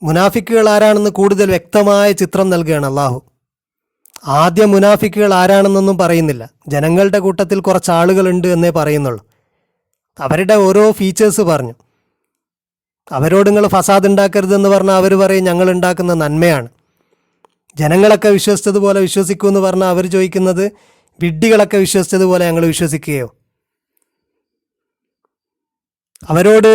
മുനാഫിക്കുകൾ ആരാണെന്ന് കൂടുതൽ വ്യക്തമായ ചിത്രം നൽകുകയാണ് അള്ളാഹു. ആദ്യം മുനാഫിക്കുകൾ ആരാണെന്നൊന്നും പറയുന്നില്ല. ജനങ്ങളുടെ കൂട്ടത്തിൽ കുറച്ച് ആളുകളുണ്ട് എന്നേ പറയുന്നുള്ളൂ. അവരുടെ ഓരോ ഫീച്ചേഴ്സ് പറഞ്ഞു. അവരോട് നിങ്ങൾ ഫസാദ് ഉണ്ടാക്കരുതെന്ന് പറഞ്ഞാൽ അവർ പറയും ഞങ്ങൾ ഉണ്ടാക്കുന്ന നന്മയാണ്. ജനങ്ങളൊക്കെ വിശ്വസിച്ചതുപോലെ വിശ്വസിക്കുമെന്ന് പറഞ്ഞാൽ അവർ ചോദിക്കുന്നത് വിഡ്ഢികളൊക്കെ വിശ്വസിച്ചതുപോലെ ഞങ്ങൾ വിശ്വസിക്കുകയോ? അവരോട്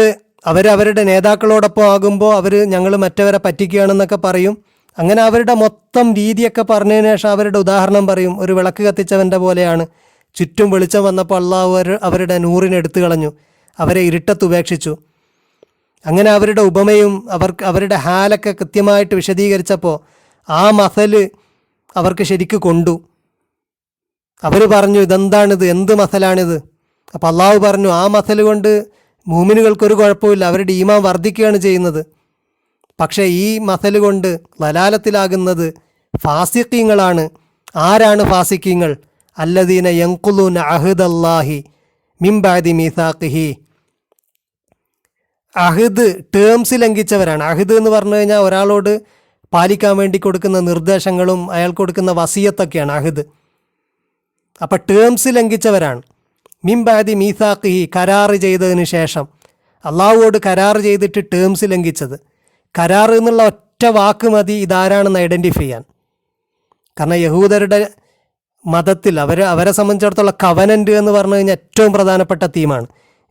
അവരുടെ നേതാക്കളോടൊപ്പം ആകുമ്പോൾ അവർ ഞങ്ങൾ മറ്റവരെ പറ്റിക്കുകയാണെന്നൊക്കെ പറയും. അങ്ങനെ അവരുടെ മൊത്തം രീതിയൊക്കെ പറഞ്ഞതിന് ശേഷം അവരുടെ ഉദാഹരണം പറയും. ഒരു വിളക്ക് കത്തിച്ചവൻ്റെ പോലെയാണ്. ചുറ്റും വെളിച്ചം വന്നപ്പോൾ അള്ളാഹു അവരുടെ നൂറിനെ എടുത്തു കളഞ്ഞു, അവരെ ഇരുട്ടത്ത് ഉപേക്ഷിച്ചു. അങ്ങനെ അവരുടെ ഉപമയും അവരുടെ ഹാലൊക്കെ കൃത്യമായിട്ട് വിശദീകരിച്ചപ്പോൾ ആ മസല് അവർക്ക് ശരിക്ക് കൊണ്ടു. അവർ പറഞ്ഞു ഇതെന്താണിത്, എന്ത് മസലാണിത്? അപ്പോൾ അള്ളാഹു പറഞ്ഞു ആ മസല് കൊണ്ട് മൂമിനുകൾക്കൊരു കുഴപ്പമില്ല, അവരുടെ ഈമാൻ വർദ്ധിക്കുകയാണ് ചെയ്യുന്നത്. പക്ഷേ ഈ മസല് കൊണ്ട് ലലാലത്തിലാകുന്നത് ഫാസിഖീങ്ങളാണ്. ആരാണ് ഫാസിഖീങ്ങൾ? അല്ലദീന യൻഖുലൂന അഹ്ദല്ലാഹി മിൻ ബഅദി മീസാഖിഹി. അഹ്ദ് ടേംസ് ലംഘിച്ചവരാണ്. അഹ്ദ് എന്ന് പറഞ്ഞു കഴിഞ്ഞാൽ ഒരാളോട് പാലിക്കാൻ വേണ്ടി കൊടുക്കുന്ന നിർദ്ദേശങ്ങളും അയാൾക്ക് കൊടുക്കുന്ന വസിയത്തൊക്കെയാണ് അഹ്ദ്. അപ്പം ടേംസ് ലംഘിച്ചവരാണ്. മിൻ ബഅദി മീസാഖിഹി, കരാറ് ചെയ്തതിന് ശേഷം. അള്ളാഹുവോട് കരാറ് ചെയ്തിട്ട് ടേംസ് ലംഘിച്ചത്. കരാറ് എന്നുള്ള ഒറ്റ വാക്ക് മതി ഇതാരാണെന്ന് ഐഡൻറ്റിഫൈ ചെയ്യാൻ. കാരണം യഹൂദരുടെ മതത്തിൽ അവരെ സംബന്ധിച്ചിടത്തോളം കവനൻ്റ് എന്ന് പറഞ്ഞു കഴിഞ്ഞാൽ ഏറ്റവും പ്രധാനപ്പെട്ട തീമാണ്.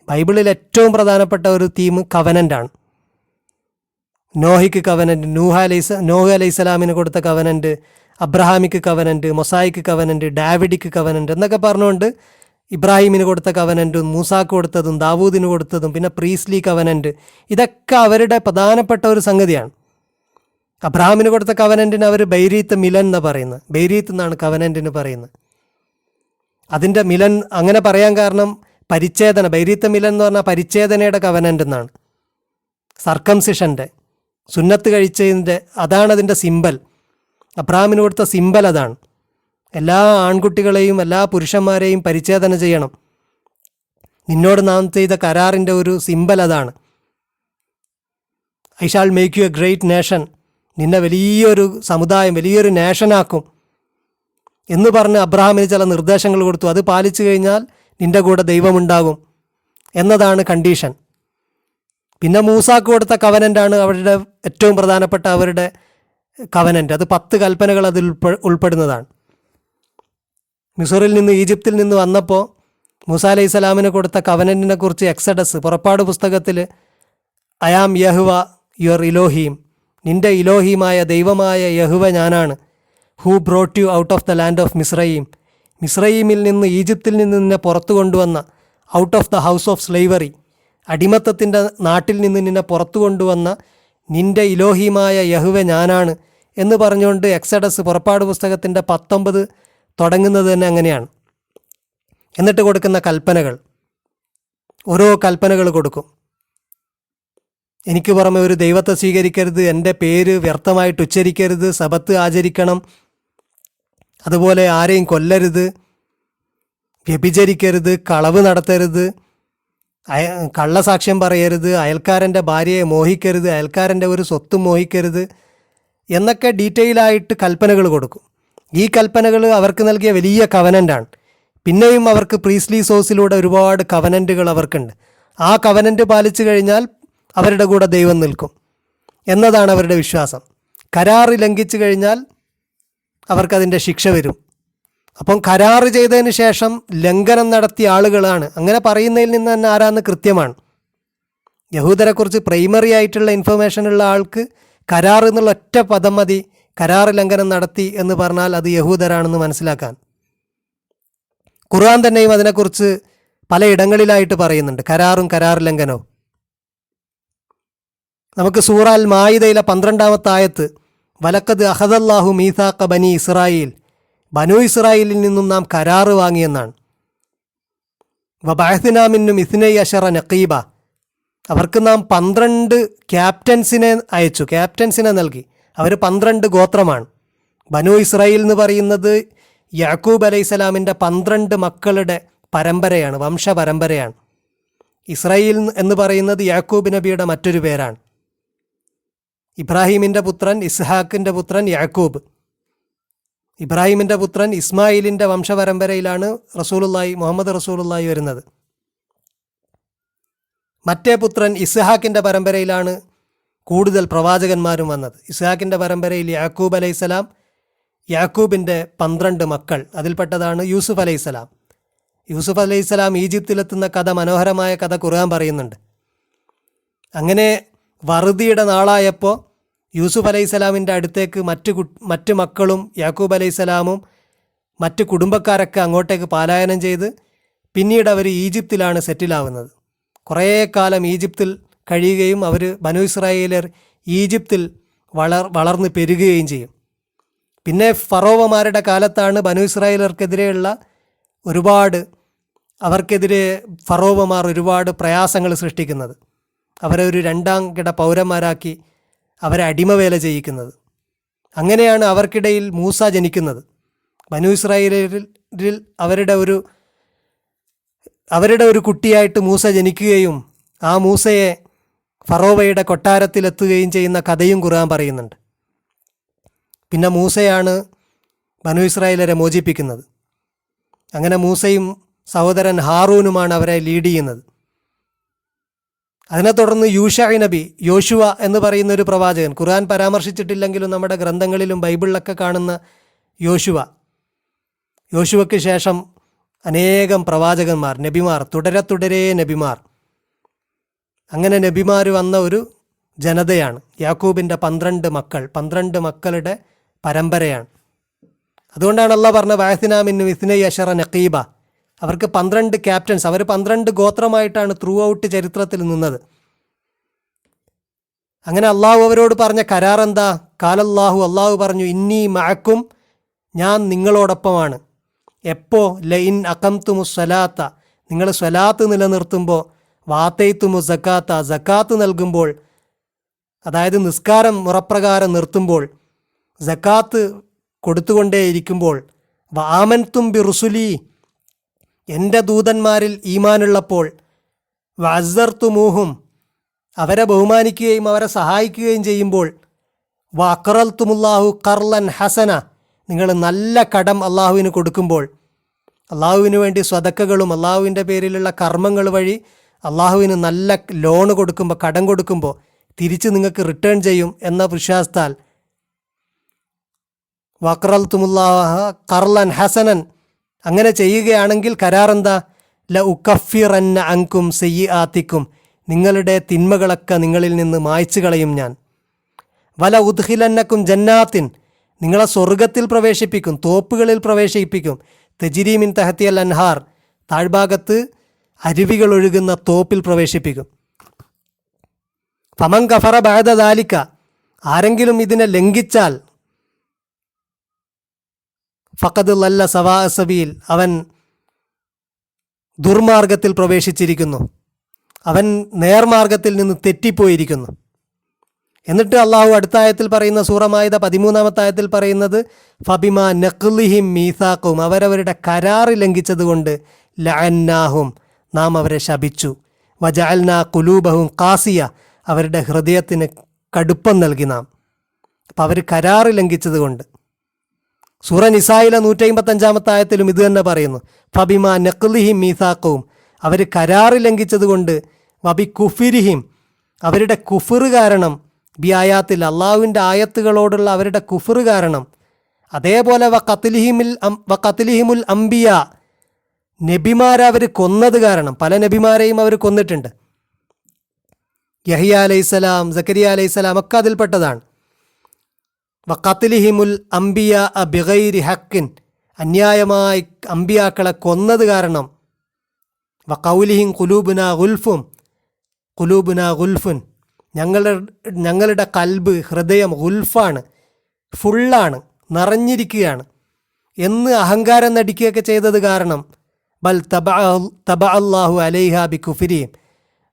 ബൈബിളിൽ ഏറ്റവും പ്രധാനപ്പെട്ട ഒരു തീം കവനൻ്റാണ്. നോഹിക്ക് കവനൻ്റ്, നോഹ് അലൈഹിസ്സലാമിന് കൊടുത്ത covenant, Abrahamic covenant, Mosaic covenant, Davidic covenant എന്നൊക്കെ പറഞ്ഞുകൊണ്ട് ഇബ്രാഹിമിന് കൊടുത്ത കവനൻ്റും മൂസാക്ക് കൊടുത്തതും ദാവൂദിന് കൊടുത്തതും പിന്നെ പ്രീസ്ലി കവനൻ്റ്, ഇതൊക്കെ അവരുടെ പ്രധാനപ്പെട്ട ഒരു സംഗതിയാണ്. അബ്രഹാമിന് കൊടുത്ത കവനൻറ്റിന് അവർ ബൈരീത്ത് മിലൻ എന്നാണ് പറയുന്നത്. ബൈരീത്ത് എന്നാണ് കവനൻറ്റിന് പറയുന്നത്. അതിൻ്റെ മിലൻ അങ്ങനെ പറയാൻ കാരണം പരിച്ഛേദന, ബൈരീത്ത് മിലൻ എന്ന് പറഞ്ഞാൽ പരിച്ഛേദനയുടെ കവനൻ്റ് എന്നാണ്. സർക്കംസിഷൻ്റെ, സുന്നത്ത് കഴിച്ചതിൻ്റെ, അതാണ് അതിൻ്റെ സിമ്പൽ. അബ്രഹാമിന് കൊടുത്ത സിമ്പൽ അതാണ്. എല്ലാ ആൺകുട്ടികളെയും എല്ലാ പുരുഷന്മാരെയും പരിച്ഛേദന ചെയ്യണം. നിന്നോട് നാം ചെയ്ത കരാറിൻ്റെ ഒരു സിമ്പൽ അതാണ്. I shawl make you A great nation, നിന്നെ വലിയൊരു സമുദായം, വലിയൊരു നേഷനാക്കും എന്ന് പറഞ്ഞ് അബ്രഹാമിന് ചില നിർദ്ദേശങ്ങൾ കൊടുത്തു. അത് പാലിച്ചു കഴിഞ്ഞാൽ നിൻ്റെ കൂടെ ദൈവമുണ്ടാകും എന്നതാണ് കണ്ടീഷൻ. പിന്നെ മൂസാക്ക് കൊടുത്ത കവനൻ്റാണ് അവരുടെ ഏറ്റവും പ്രധാനപ്പെട്ട അവരുടെ കവനൻ്റ്. അത് 10 കൽപ്പനകൾ അതിൽ ഉൾപ്പെടുന്നതാണ്. മിസറിൽ നിന്ന്, ഈജിപ്തിൽ നിന്ന് വന്നപ്പോൾ മൂസ അലൈഹി സ്വലാമിന് കൊടുത്ത കവനൻറ്റിനെ കുറിച്ച് എക്സഡസ്, പുറപ്പാട് പുസ്തകത്തിൽ ഐ ആം യഹ്വ യുവർ ഇലോഹീം, നിൻ്റെ ഇലോഹീമായ ദൈവമായ യഹ്വ ഞാനാണ്. Who brought you out of the land of Mizraim, മിസ്രയീമിൽ നിന്ന്, ഈജിപ്തിൽ നിന്ന് നിന്നെ പുറത്തു കൊണ്ടുവന്ന, out of the house of slavery, അടിമത്തത്തിൻ്റെ നാട്ടിൽ നിന്ന് നിന്നെ പുറത്തു കൊണ്ടുവന്ന നിൻ്റെ ഇലോഹീമായ യഹ്വ ഞാനാണ് എന്ന് പറഞ്ഞുകൊണ്ട് എക്സഡസ് പുറപ്പാട് പുസ്തകത്തിൻ്റെ 19 തുടങ്ങുന്നത് തന്നെ അങ്ങനെയാണ്. എന്നിട്ട് കൊടുക്കുന്ന കൽപ്പനകൾ, ഓരോ കൽപ്പനകൾ കൊടുക്കും. എനിക്ക് പുറമെ ഒരു ദൈവത്തെ സ്വീകരിക്കരുത്, എൻ്റെ പേര് വ്യർത്ഥമായിട്ട് ഉച്ചരിക്കരുത്, സബത്ത് ആചരിക്കണം, അതുപോലെ ആരെയും കൊല്ലരുത്, വ്യഭിചരിക്കരുത്, കളവ് നടത്തരുത്, കള്ളസാക്ഷ്യം പറയരുത്, അയൽക്കാരൻ്റെ ഭാര്യയെ മോഹിക്കരുത്, അയൽക്കാരൻ്റെ ഒരു സ്വത്ത് മോഹിക്കരുത് എന്നൊക്കെ ഡീറ്റെയിലായിട്ട് കൽപ്പനകൾ കൊടുക്കും. ഈ കൽപ്പനകൾ അവർക്ക് നൽകിയ വലിയ കവനൻ്റാണ്. പിന്നെയും അവർക്ക് പ്രീസ്ലി സോഴ്സിലൂടെ ഒരുപാട് കവനൻറ്റുകൾ അവർക്കുണ്ട്. ആ കവനൻ്റ് പാലിച്ചു കഴിഞ്ഞാൽ അവരുടെ കൂടെ ദൈവം നിൽക്കും എന്നതാണ് അവരുടെ വിശ്വാസം. കരാറ് ലംഘിച്ചു കഴിഞ്ഞാൽ അവർക്കതിൻ്റെ ശിക്ഷ വരും. അപ്പം കരാറ് ചെയ്തതിന് ശേഷം ലംഘനം നടത്തിയ ആളുകളാണ്, അങ്ങനെ പറയുന്നതിൽ നിന്ന് തന്നെ ആരാന്ന് കൃത്യമാണ്. യഹൂദരെക്കുറിച്ച് പ്രൈമറി ആയിട്ടുള്ള ഇൻഫർമേഷൻ ഉള്ള ആൾക്ക് കരാർ എന്നുള്ള ഒറ്റ പദം മതി, കരാറ് ലംഘനം നടത്തി എന്ന് പറഞ്ഞാൽ അത് യഹൂദരാണെന്ന് മനസ്സിലാക്കാൻ. ഖുർആൻ തന്നെയും അതിനെക്കുറിച്ച് പലയിടങ്ങളിലായിട്ട് പറയുന്നുണ്ട്, കരാറും കരാർ ലംഘനവും. നമുക്ക് സൂറ അൽ മാഇദയിലെ 12-ാമത്തെ ആയത്ത്, വലക്കത് അഖദല്ലാഹു മീസാഖ ബനി ഇസ്രായേൽ, ബനു ഇസ്രായേലിൽ നിന്നും നാം കരാറ് വാങ്ങിയെന്നാണ്. വബഅസ്നാ മിൻഹും 12 നഖീബ, അവർക്ക് നാം 12 ക്യാപ്റ്റൻസിനെ അയച്ചു, ക്യാപ്റ്റൻസിനെ നൽകി. അവർ 12 ഗോത്രമാണ്. ബനു ഇസ്രായേൽ എന്ന് പറയുന്നത് യാക്കൂബ് അലൈഹിസ്സലാമിൻ്റെ 12 മക്കളുടെ പരമ്പരയാണ്, വംശപരമ്പരയാണ്. ഇസ്രായേൽ എന്ന് പറയുന്നത് യാക്കൂബ് നബിയുടെ മറ്റൊരു പേരാണ്. ഇബ്രാഹീമിൻ്റെ പുത്രൻ ഇസ്ഹാക്കിൻ്റെ പുത്രൻ യാക്കൂബ്. ഇബ്രാഹീമിൻ്റെ പുത്രൻ ഇസ്മായിലിൻ്റെ വംശപരമ്പരയിലാണ് മുഹമ്മദ് റസൂലുള്ളാഹി വരുന്നത്. മറ്റേ പുത്രൻ ഇസ്ഹാക്കിൻ്റെ പരമ്പരയിലാണ് കൂടുതൽ പ്രവാചകന്മാരും വന്നത്. ഇസ്ഹാക്കിൻ്റെ പരമ്പരയിൽ യാക്കൂബ് അലൈഹിസ്സലാം, യാക്കൂബിൻ്റെ 12 മക്കൾ, അതിൽപ്പെട്ടതാണ് യൂസുഫ് അലൈഹിസ്സലാം. യൂസുഫ് അലൈഹിസ്സലാം ഈജിപ്തിലെത്തുന്ന കഥ, മനോഹരമായ കഥ ഖുർആൻ പറയുന്നുണ്ട്. അങ്ങനെ വറുതിയുടെ നാളായപ്പോൾ യൂസുഫ് അലൈഹിസ്സലാമിൻ്റെ അടുത്തേക്ക് മറ്റ് മക്കളും യാക്കൂബ് അലൈഹിസ്സലാമും മറ്റ് കുടുംബക്കാരൊക്കെ അങ്ങോട്ടേക്ക് പലായനം ചെയ്ത് പിന്നീട് അവർ ഈജിപ്തിലാണ് സെറ്റിലാവുന്നത്. കുറേ കാലം ഈജിപ്തിൽ കഴിയുകയും അവർ ബനു ഇസ്രായേലർ ഈജിപ്തിൽ വളർന്ന് പെരുകുകയും ചെയ്യും. പിന്നെ ഫറോവമാരുടെ കാലത്താണ് ബനു ഇസ്രായേലർക്കെതിരെയുള്ള അവർക്കെതിരെ ഫറോവമാർ ഒരുപാട് പ്രയാസങ്ങൾ സൃഷ്ടിക്കുന്നത്. അവരെ ഒരു 2ാം കിട പൗരന്മാരാക്കി അവരെ അടിമവേല ചെയ്യിക്കുന്നത്. അങ്ങനെയാണ് അവർക്കിടയിൽ മൂസ ജനിക്കുന്നത്. ബനു ഇസ്രായേലിൽ അവരുടെ ഒരു കുട്ടിയായിട്ട് മൂസ ജനിക്കുകയും ആ മൂസയെ ഫറോവയുടെ കൊട്ടാരത്തിലെത്തുകയും ചെയ്യുന്ന കഥയും ഖുർആൻ പറയുന്നുണ്ട്. പിന്നെ മൂസയാണ് ബനു ഇസ്രായേലരെ മോചിപ്പിക്കുന്നത്. അങ്ങനെ മൂസയും സഹോദരൻ ഹാറൂനുമാണ് അവരെ ലീഡ് ചെയ്യുന്നത്. അതിനെ തുടർന്ന് യോശുവ എന്ന് പറയുന്ന ഒരു പ്രവാചകൻ, ഖുർആൻ പരാമർശിച്ചിട്ടില്ലെങ്കിലും നമ്മുടെ ഗ്രന്ഥങ്ങളിലും ബൈബിളിലൊക്കെ കാണുന്ന യോശുവയ്ക്ക് ശേഷം അനേകം പ്രവാചകന്മാർ, നബിമാർ, തുടരെ നബിമാർ. അങ്ങനെ നബിമാർ വന്ന ഒരു ജനതയാണ് യാക്കൂബിൻ്റെ 12 മക്കളുടെ പരമ്പരയാണ്. അതുകൊണ്ടാണ് അല്ലാഹ് പറഞ്ഞ വഅസ്നാ മിൻ ഇസ്നൈ അശറ നഖീബ. അവർക്ക് 12 ക്യാപ്റ്റൻസ്, അവർ 12 ഗോത്രമായിട്ടാണ് ത്രൂ ഔട്ട് ചരിത്രത്തിൽ നിന്നത്. അങ്ങനെ അള്ളാഹു അവരോട് പറഞ്ഞ കരാർ എന്താ? അള്ളാഹു പറഞ്ഞു, ഇന്നി മഅക്കും, ഞാൻ നിങ്ങളോടൊപ്പമാണ്. എപ്പോൾ? ലഇൻ അഖംതുമു സ്വലാത്ത, നിങ്ങൾ സ്വലാത്ത് നിലനിർത്തുമ്പോൾ, വാതൈതുമു സക്കാത്ത, സക്കാത്ത് നൽകുമ്പോൾ, അതായത് നിസ്കാരം മുറപ്രകാരം നിർത്തുമ്പോൾ, സക്കാത്ത് കൊടുത്തുകൊണ്ടേയിരിക്കുമ്പോൾ, വആമൻതും ബിറുസുലി, എൻ്റെ ദൂതന്മാരിൽ ഈമാനുള്ളപ്പോൾ, വഅസ്സർതുമൂഹും, അവരെ ബഹുമാനിക്കുകയും അവരെ സഹായിക്കുകയും ചെയ്യുമ്പോൾ, വഅഖറൽതുമുല്ലാഹു ഖർലൻ ഹസന, നിങ്ങൾ നല്ല കടം അള്ളാഹുവിന് കൊടുക്കുമ്പോൾ, അള്ളാഹുവിന് വേണ്ടി സ്വതക്കകളും അള്ളാഹുവിൻ്റെ പേരിലുള്ള കർമ്മങ്ങൾ വഴി അള്ളാഹുവിന് നല്ല ലോണ് കൊടുക്കുമ്പോൾ, കടം കൊടുക്കുമ്പോൾ തിരിച്ച് നിങ്ങൾക്ക് റിട്ടേൺ ചെയ്യും എന്ന വിശ്വാസത്താൽ, വഖറൽതുമുല്ലാഹ ഖർലൻ ഹസനൻ, അങ്ങനെ ചെയ്യുകയാണെങ്കിൽ കരാറെന്താ? ല ഉക്കഫിറന്ന അൻകും സയ്യിആത്തിക്കും, നിങ്ങളുടെ തിന്മകളൊക്കെ നിങ്ങളിൽ നിന്ന് മായ്ച്ചു കളയും ഞാൻ. വല ഉദ്ഖിലന്നക്കും ജന്നാത്തിൻ, നിങ്ങളെ സ്വർഗത്തിൽ പ്രവേശിപ്പിക്കും, തോപ്പുകളിൽ പ്രവേശിപ്പിക്കും. തജ്രി മിൻ തഹ്തിയൽ അൻഹാർ, താഴ്ഭാഗത്ത് അരുവികൾ ഒഴുകുന്ന തോപ്പിൽ പ്രവേശിപ്പിക്കും. ഫമൻ കഫറ ബഅദ ദാലിക, ആരെങ്കിലും ഇതിനെ ലംഘിച്ചാൽ, ഫഖദ് ലല്ല സവാ സബീൽ, അവൻ ദുർമാർഗത്തിൽ പ്രവേശിച്ചിരിക്കുന്നു, അവൻ നേർമാർഗത്തിൽ നിന്ന് തെറ്റിപ്പോയിരിക്കുന്നു. എന്നിട്ട് അള്ളാഹു അടുത്ത ആയത്തിൽ പറയുന്ന സൂറ മാഇദ 13-ാമത്തെ ആയത്തിൽ പറയുന്നത്, ഫബിമാ നഖ്ലിഹിം മീസാഖും, അവരവരുടെ കരാറ് ലംഘിച്ചതുകൊണ്ട്, ലഅന്നാഹും, നാം അവരെ ശപിച്ചു, വജഅൽനാ ഖുലൂബഹും ഖാസിയ, അവരുടെ ഹൃദയത്തിന് കടുപ്പം നൽകി നാം. അപ്പം അവർ കരാറ് ലംഘിച്ചതുകൊണ്ട്. സൂറ നിസായിലെ 155-ാമത്തെ ആയത്തിലും ഇത് തന്നെ പറയുന്നു, ഫബിമാ നഖ്ലിഹിം മീസാഖും, അവർ കരാറ് ലംഘിച്ചതുകൊണ്ട്, വബി കുഫിരിഹിം, അവരുടെ കുഫർ കാരണം, ബി ആയാത്തിൽ, അള്ളാഹുവിൻ്റെ ആയത്തുകളോടുള്ള അവരുടെ കുഫർ കാരണം, അതേപോലെ വഖത്ലിഹിമുൽ അംബിയ, നബിമാരെ അവർ കൊന്നത് കാരണം, പല നബിമാരെയും അവർ കൊന്നിട്ടുണ്ട്. യഹ്യ അലൈഹിസ്സലാം, സക്കരിയ അലൈഹിസ്സലാം ഒക്കെ അതിൽപ്പെട്ടതാണ്. വഖത്ലിഹിമുൽ അംബിയ ബിഗൈരി ഹക്കിൻ, അന്യായമായി അംബിയാക്കളെ കൊന്നത് കാരണം, വഖൗലിഹിം ഖുലൂബുന ഗുൽഫുൻ, ഞങ്ങളുടെ കൽബ്, ഹൃദയം ഗുൽഫാണ്, ഫുള്ളാണ്, നിറഞ്ഞിരിക്കുകയാണ് എന്ന് അഹങ്കാരം നടിക്കുകയൊക്കെ ചെയ്തത് കാരണം, ബൽ തബ അല്ലാഹു അലൈഹ ബി കുഫ്രിഹിം,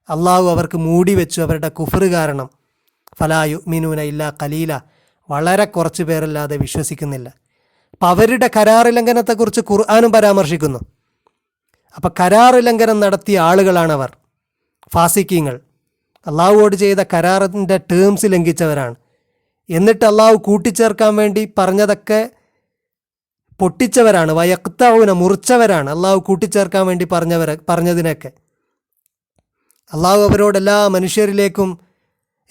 അള്ളാഹു അവർക്ക് മൂടി വെച്ചു അവരുടെ കുഫർ കാരണം. ഫലാ യുഅ്മിനൂന ഇല്ലാ ഖലീല, വളരെ കുറച്ച് പേരല്ലാതെ വിശ്വസിക്കുന്നില്ല. അപ്പം അവരുടെ കരാറ് ലംഘനത്തെക്കുറിച്ച് ഖുർആനും പരാമർശിക്കുന്നു. അപ്പം കരാറ് ലംഘനം നടത്തിയ ആളുകളാണവർ, ഫാസിക്കീങ്ങൾ, അള്ളാഹുവോട് ചെയ്ത കരാറിൻ്റെ ടേംസ് ലംഘിച്ചവരാണ്. എന്നിട്ട് അള്ളാഹു കൂട്ടിച്ചേർക്കാൻ വേണ്ടി പറഞ്ഞതൊക്കെ പൊട്ടിച്ചവരാണ്. വയക്തൗന മുറിച്ചവരാണ് അള്ളാഹു കൂട്ടിച്ചേർക്കാൻ വേണ്ടി പറഞ്ഞതിനൊക്കെ. അള്ളാഹു അവരോട്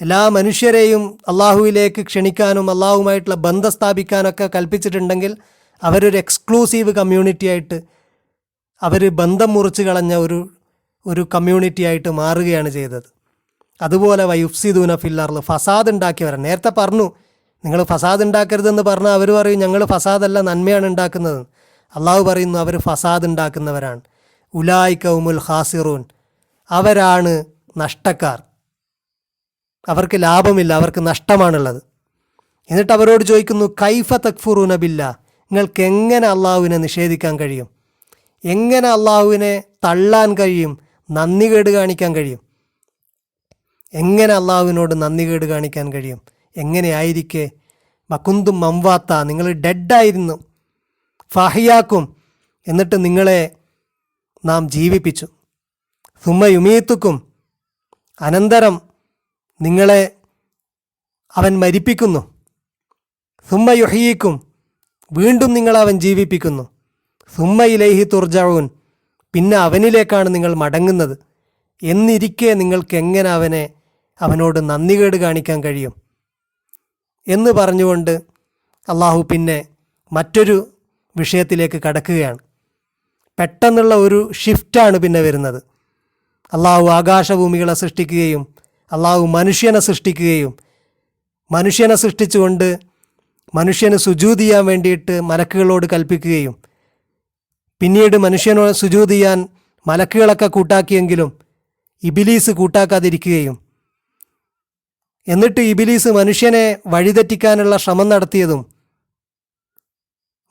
എല്ലാ മനുഷ്യരെയും അള്ളാഹുവിലേക്ക് ക്ഷണിക്കാനും അള്ളാഹുമായിട്ടുള്ള ബന്ധം സ്ഥാപിക്കാനൊക്കെ കൽപ്പിച്ചിട്ടുണ്ടെങ്കിൽ അവരൊരു എക്സ്ക്ലൂസീവ് കമ്മ്യൂണിറ്റി ആയിട്ട് അവർ ബന്ധം മുറിച്ച് കളഞ്ഞ ഒരു കമ്മ്യൂണിറ്റി ആയിട്ട് മാറുകയാണ് ചെയ്തത്. അതുപോലെ വയുഫ്സിദൂന ഫിൽ അർള്, ഫസാദ് ഉണ്ടാക്കിയവരാണ്. നേരത്തെ പറഞ്ഞു നിങ്ങൾ ഫസാദ് ഉണ്ടാക്കരുതെന്ന് പറഞ്ഞാൽ അവർ പറയും ഞങ്ങൾ ഫസാദല്ല നന്മയാണ് ഉണ്ടാക്കുന്നത്. അള്ളാഹു പറയുന്നു അവർ ഫസാദ് ഉണ്ടാക്കുന്നവരാണ്. ഉലായിക ഹുമുൽ ഖാസിറൂൻ, അവരാണ് നഷ്ടക്കാർ. അവർക്ക് ലാഭമില്ല, അവർക്ക് നഷ്ടമാണുള്ളത്. എന്നിട്ട് അവരോട് ചോദിക്കുന്നു കൈഫ തക്ഫുറൂന ബില്ലാ, നിങ്ങൾക്ക് എങ്ങനെ അള്ളാഹുവിനെ നിഷേധിക്കാൻ കഴിയും? എങ്ങനെ അള്ളാഹുവിനെ തള്ളാൻ കഴിയും? നന്ദികേട് കാണിക്കാൻ കഴിയും? എങ്ങനെ അള്ളാഹുവിനോട് നന്ദികേട് കാണിക്കാൻ കഴിയും? എങ്ങനെയായിരിക്കെ? വകുന്തും മംവാത്ത, നിങ്ങൾ ഡെഡായിരുന്നു. ഫഹിയാക്കും, എന്നിട്ട് നിങ്ങളെ നാം ജീവിപ്പിച്ചു. സുമ്മ യുമീത്തുക്കും, അനന്തരം നിങ്ങളെ അവൻ മരിപ്പിക്കുന്നു. സുമ്മ യുഹീക്കും, വീണ്ടും നിങ്ങളെ അവൻ ജീവിപ്പിക്കുന്നു. സുമ്മ ഇലൈഹി തുർജഊൻ, പിന്നെ അവനിലേക്കാണ് നിങ്ങൾ മടങ്ങുന്നത്. എന്നിരിക്കെ നിങ്ങൾക്ക് എങ്ങനെ അവനോട് നന്ദികേട് കാണിക്കാൻ കഴിയും എന്ന് പറഞ്ഞുകൊണ്ട് അള്ളാഹു പിന്നെ മറ്റൊരു വിഷയത്തിലേക്ക് കടക്കുകയാണ്. പെട്ടെന്നുള്ള ഒരു ഷിഫ്റ്റാണ് പിന്നെ വരുന്നത്. അള്ളാഹു ആകാശഭൂമികളെ സൃഷ്ടിക്കുകയും അള്ളാഹു മനുഷ്യനെ സൃഷ്ടിക്കുകയും മനുഷ്യനെ സൃഷ്ടിച്ചുകൊണ്ട് മനുഷ്യന് സുജൂദ് ചെയ്യാൻ വേണ്ടിയിട്ട് മലക്കുകളോട് കൽപ്പിക്കുകയും പിന്നീട് മനുഷ്യനോട് സുജൂദ് ചെയ്യാൻ മലക്കുകളൊക്കെ കൂട്ടാക്കിയെങ്കിലും ഇബിലീസ് കൂട്ടാക്കാതിരിക്കുകയും എന്നിട്ട് ഇബിലീസ് മനുഷ്യനെ വഴിതെറ്റിക്കാനുള്ള ശ്രമം നടത്തിയതും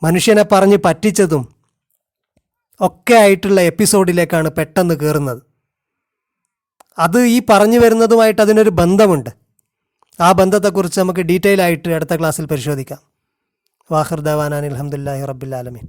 മനുഷ്യനെ പറഞ്ഞ് പറ്റിച്ചതും ഒക്കെ ആയിട്ടുള്ള എപ്പിസോഡിലേക്കാണ് പെട്ടെന്ന് കയറുന്നത്. അത് ഈ പറഞ്ഞു വരുന്നതുമായിട്ട് അതിനൊരു ബന്ധമുണ്ട്. ആ ബന്ധത്തെക്കുറിച്ച് നമുക്ക് ഡീറ്റെയിൽ ആയിട്ട് അടുത്ത ക്ലാസ്സിൽ പരിശോധിക്കാം. വാഹിർ ദവാനാൻ അൽഹംദുലില്ലാഹി റബ്ബിൽ ആലമീൻ.